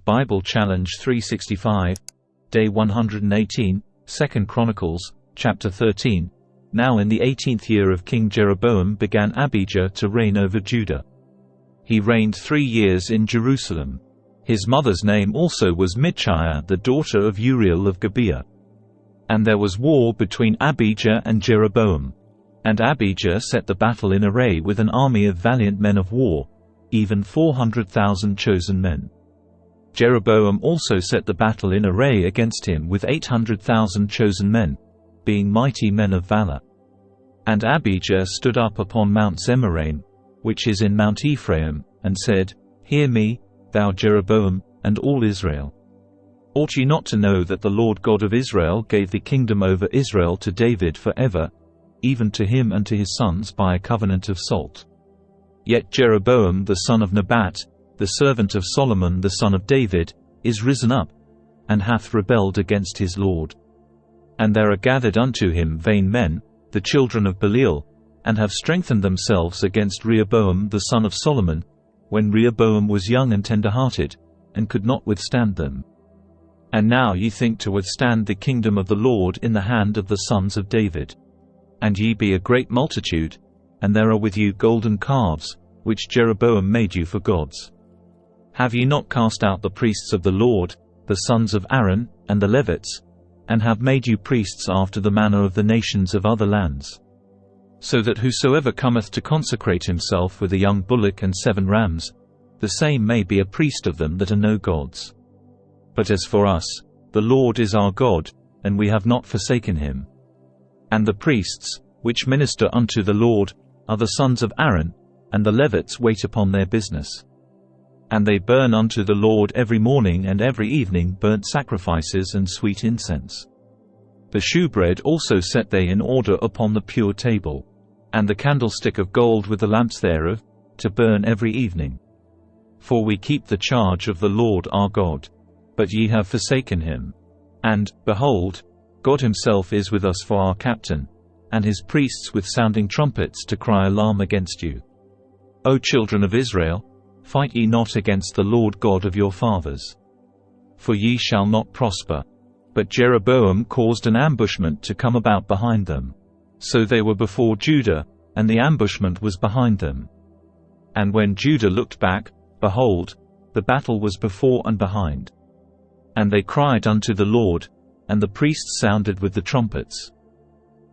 Bible Challenge 365, Day 118, 2 Chronicles, chapter 13. Now in the 18th year of King Jeroboam began Abijah to reign over Judah. He reigned 3 years in Jerusalem. His mother's name also was Michaiah, the daughter of Uriel of Gibeah. And there was war between Abijah and Jeroboam. And Abijah set the battle in array with an army of valiant men of war, even 400,000 chosen men. Jeroboam also set the battle in array against him with 800,000 chosen men, being mighty men of valor. And Abijah stood up upon Mount Zemaraim, which is in Mount Ephraim, and said, Hear me, thou Jeroboam, and all Israel. Ought ye not to know that the Lord God of Israel gave the kingdom over Israel to David forever, even to him and to his sons by a covenant of salt? Yet Jeroboam the son of Nebat, the servant of Solomon the son of David, is risen up, and hath rebelled against his Lord. And there are gathered unto him vain men, the children of Belial, and have strengthened themselves against Rehoboam the son of Solomon, when Rehoboam was young and tender-hearted, and could not withstand them. And now ye think to withstand the kingdom of the Lord in the hand of the sons of David. And ye be a great multitude, and there are with you golden calves, which Jeroboam made you for gods. Have ye not cast out the priests of the Lord, the sons of Aaron, and the Levites, and have made you priests after the manner of the nations of other lands? So that whosoever cometh to consecrate himself with a young bullock and 7 rams, the same may be a priest of them that are no gods. But as for us, the Lord is our God, and we have not forsaken him. And the priests, which minister unto the Lord, are the sons of Aaron, and the Levites wait upon their business. And they burn unto the Lord every morning and every evening burnt sacrifices and sweet incense. The shewbread also set they in order upon the pure table, and the candlestick of gold with the lamps thereof, to burn every evening. For we keep the charge of the Lord our God. But ye have forsaken him. And, behold, God himself is with us for our captain, and his priests with sounding trumpets to cry alarm against you. O children of Israel, fight ye not against the Lord God of your fathers. For ye shall not prosper. But Jeroboam caused an ambushment to come about behind them. So they were before Judah, and the ambushment was behind them. And when Judah looked back, behold, the battle was before and behind. And they cried unto the Lord, and the priests sounded with the trumpets.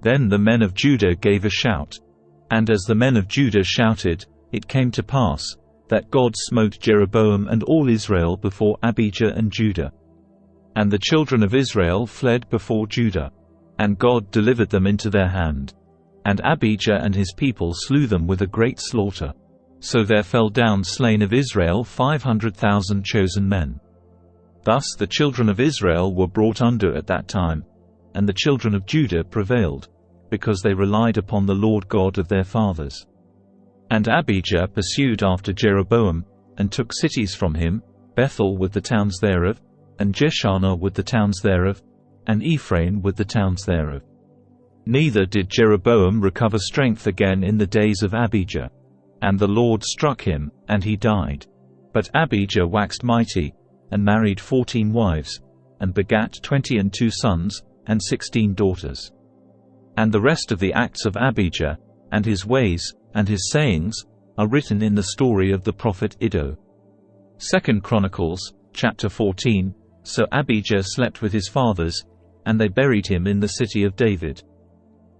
Then the men of Judah gave a shout. And as the men of Judah shouted, it came to pass, that God smote Jeroboam and all Israel before Abijah and Judah. And the children of Israel fled before Judah. And God delivered them into their hand. And Abijah and his people slew them with a great slaughter. So there fell down slain of Israel 500,000 chosen men. Thus the children of Israel were brought under at that time, and the children of Judah prevailed, because they relied upon the Lord God of their fathers. And Abijah pursued after Jeroboam, and took cities from him, Bethel with the towns thereof, and Jeshanah with the towns thereof, and Ephraim with the towns thereof. Neither did Jeroboam recover strength again in the days of Abijah. And the Lord struck him, and he died. But Abijah waxed mighty, and married 14 wives, and begat 22 sons, and 16 daughters. And the rest of the acts of Abijah, and his ways, and his sayings, are written in the story of the prophet Iddo. 2 Chronicles, chapter 14. So Abijah slept with his fathers, and they buried him in the city of David.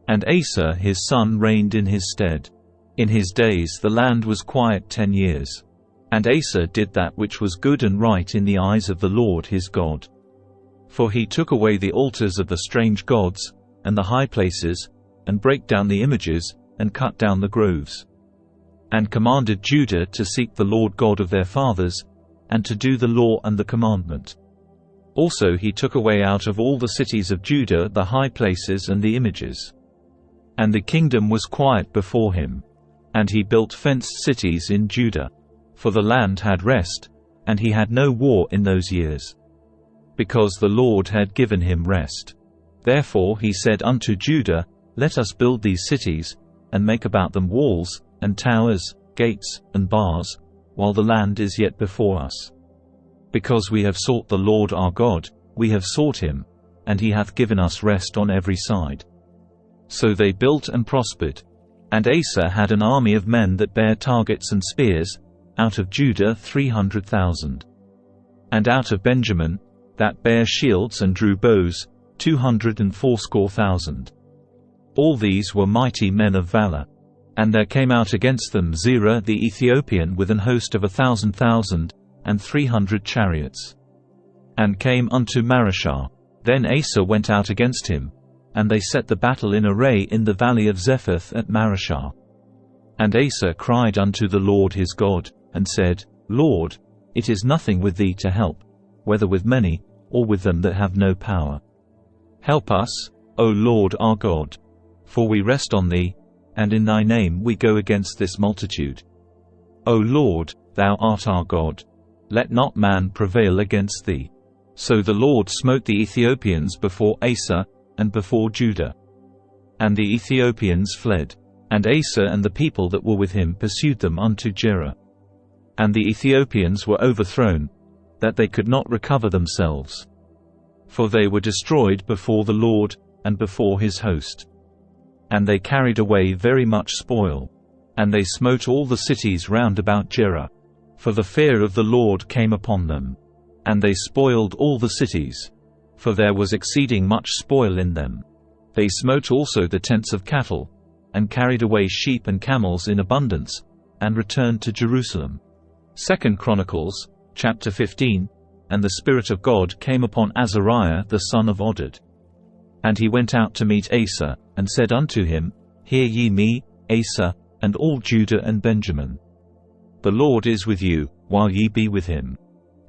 And Asa his son reigned in his stead. In his days the land was quiet 10 years. And Asa did that which was good and right in the eyes of the Lord his God. For he took away the altars of the strange gods, and the high places, and brake down the images, and cut down the groves. And commanded Judah to seek the Lord God of their fathers, and to do the law and the commandment. Also he took away out of all the cities of Judah the high places and the images. And the kingdom was quiet before him. And he built fenced cities in Judah. For the land had rest, and he had no war in those years. Because the Lord had given him rest. Therefore he said unto Judah, Let us build these cities, and make about them walls, and towers, gates, and bars, while the land is yet before us. Because we have sought the Lord our God, we have sought him, and he hath given us rest on every side. So they built and prospered. And Asa had an army of men that bare targets and spears, out of Judah 300,000. And out of Benjamin, that bare shields and drew bows, 280,000. All these were mighty men of valor. And there came out against them Zerah the Ethiopian with an host of 1,000,000, and 300 chariots. And came unto Mareshah. Then Asa went out against him, and they set the battle in array in the valley of Zephath at Mareshah. And Asa cried unto the Lord his God, and said, Lord, it is nothing with thee to help, whether with many, or with them that have no power. Help us, O Lord our God. For we rest on thee, and in thy name we go against this multitude. O Lord, thou art our God. Let not man prevail against thee. So the Lord smote the Ethiopians before Asa, and before Judah. And the Ethiopians fled. And Asa and the people that were with him pursued them unto Jerah. And the Ethiopians were overthrown, that they could not recover themselves. For they were destroyed before the Lord, and before his host. And they carried away very much spoil. And they smote all the cities round about Jerah. For the fear of the Lord came upon them. And they spoiled all the cities. For there was exceeding much spoil in them. They smote also the tents of cattle, and carried away sheep and camels in abundance, and returned to Jerusalem. 2 Chronicles, chapter 15. And the Spirit of God came upon Azariah the son of Oded. And he went out to meet Asa, and said unto him, Hear ye me, Asa, and all Judah and Benjamin. The Lord is with you, while ye be with him.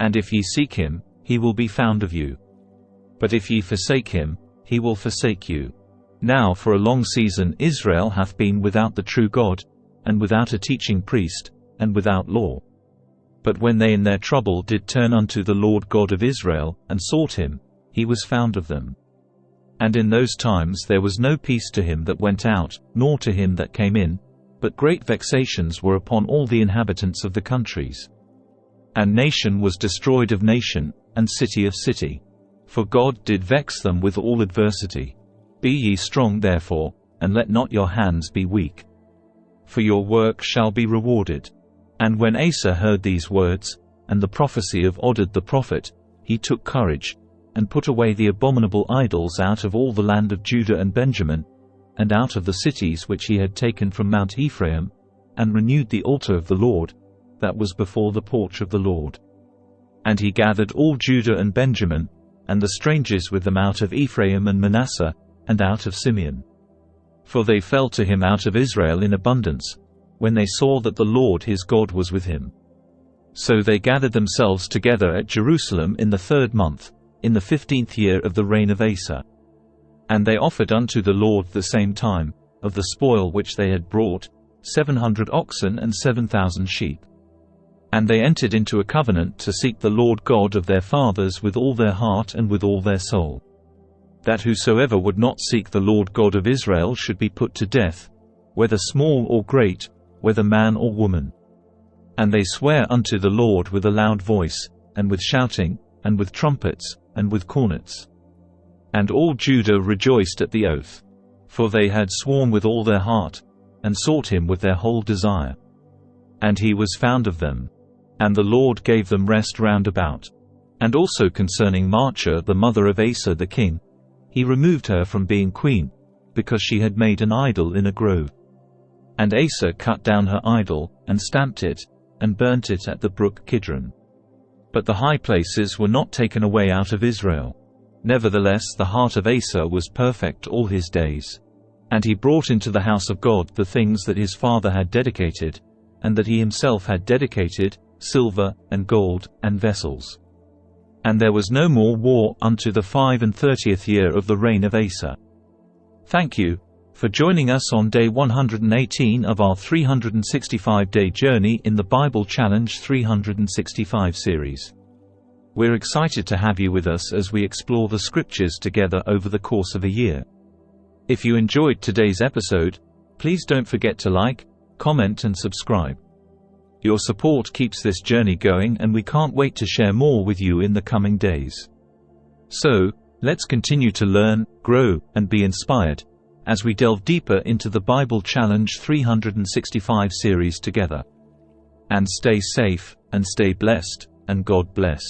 And if ye seek him, he will be found of you. But if ye forsake him, he will forsake you. Now for a long season Israel hath been without the true God, and without a teaching priest, and without law. But when they in their trouble did turn unto the Lord God of Israel, and sought him, he was found of them. And in those times there was no peace to him that went out, nor to him that came in, but great vexations were upon all the inhabitants of the countries. And nation was destroyed of nation, and city of city. For God did vex them with all adversity. Be ye strong therefore, and let not your hands be weak. For your work shall be rewarded. And when Asa heard these words, and the prophecy of Oded the prophet, he took courage, and put away the abominable idols out of all the land of Judah and Benjamin, and out of the cities which he had taken from Mount Ephraim, and renewed the altar of the Lord, that was before the porch of the Lord. And he gathered all Judah and Benjamin, and the strangers with them out of Ephraim and Manasseh, and out of Simeon. For they fell to him out of Israel in abundance, when they saw that the Lord his God was with him. So they gathered themselves together at Jerusalem in the 3rd month, in the 15th year of the reign of Asa. And they offered unto the Lord the same time, of the spoil which they had brought, 700 oxen and 7,000 sheep. And they entered into a covenant to seek the Lord God of their fathers with all their heart and with all their soul. That whosoever would not seek the Lord God of Israel should be put to death, whether small or great, whether man or woman. And they sware unto the Lord with a loud voice, and with shouting, and with trumpets, and with cornets. And all Judah rejoiced at the oath. For they had sworn with all their heart, and sought him with their whole desire. And he was found of them. And the Lord gave them rest round about. And also concerning Maachah the mother of Asa the king, he removed her from being queen, because she had made an idol in a grove. And Asa cut down her idol, and stamped it, and burnt it at the brook Kidron. But the high places were not taken away out of Israel. Nevertheless the heart of Asa was perfect all his days. And he brought into the house of God the things that his father had dedicated, and that he himself had dedicated, silver, and gold, and vessels. And there was no more war unto the 35th year of the reign of Asa. Thank you for joining us on day 118 of our 365-day journey in the Bible Challenge 365 series. We're excited to have you with us as we explore the scriptures together over the course of a year. If you enjoyed today's episode, please don't forget to like, comment and subscribe. Your support keeps this journey going, and we can't wait to share more with you in the coming days. So, let's continue to learn, grow, and be inspired as we delve deeper into the Bible Challenge 365 series together. And stay safe, and stay blessed, and God bless.